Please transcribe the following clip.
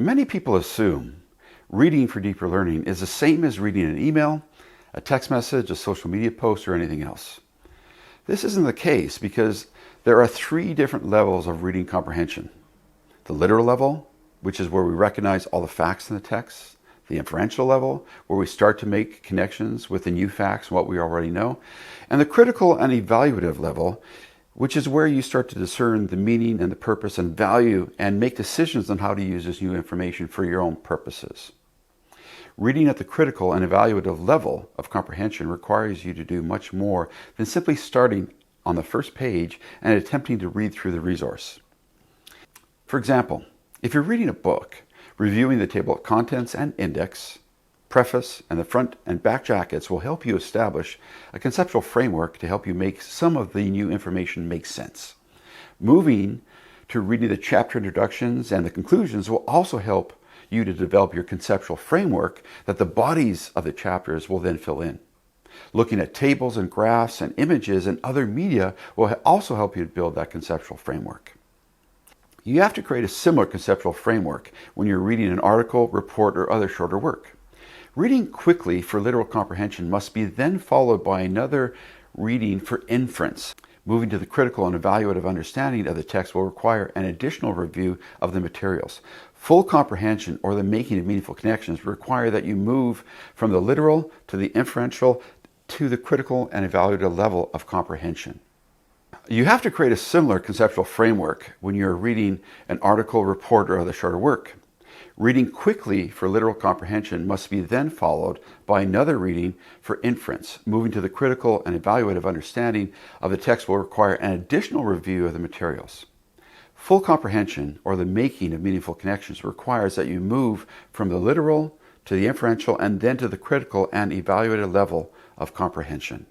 Many people assume reading for deeper learning is the same as reading an email, a text message, a social media post, or anything else. This isn't the case because there are three different levels of reading comprehension. The literal level, which is where we recognize all the facts in the text. The inferential level, where we start to make connections with the new facts and what we already know. And the critical and evaluative level, which is where you start to discern the meaning and the purpose and value and make decisions on how to use this new information for your own purposes. Reading at the critical and evaluative level of comprehension requires you to do much more than simply starting on the first page and attempting to read through the resource. For example, if you're reading a book, reviewing the table of contents and index, preface, and the front and back jackets will help you establish a conceptual framework to help you make some of the new information make sense. Moving to reading the chapter introductions and the conclusions will also help you to develop your conceptual framework that the bodies of the chapters will then fill in. Looking at tables and graphs and images and other media will also help you to build that conceptual framework. You have to create a similar conceptual framework when you're reading an article, report, or other shorter work. Reading quickly for literal comprehension must be then followed by another reading for inference. Moving to the critical and evaluative understanding of the text will require an additional review of the materials. Full comprehension, or the making of meaningful connections, require that you move from the literal to the inferential to the critical and evaluative level of comprehension. You have to create a similar conceptual framework when you're reading an article, report, or other shorter work. Reading quickly for literal comprehension must be then followed by another reading for inference. Moving to the critical and evaluative understanding of the text will require an additional review of the materials. Full comprehension, or the making of meaningful connections, requires that you move from the literal to the inferential and then to the critical and evaluative level of comprehension.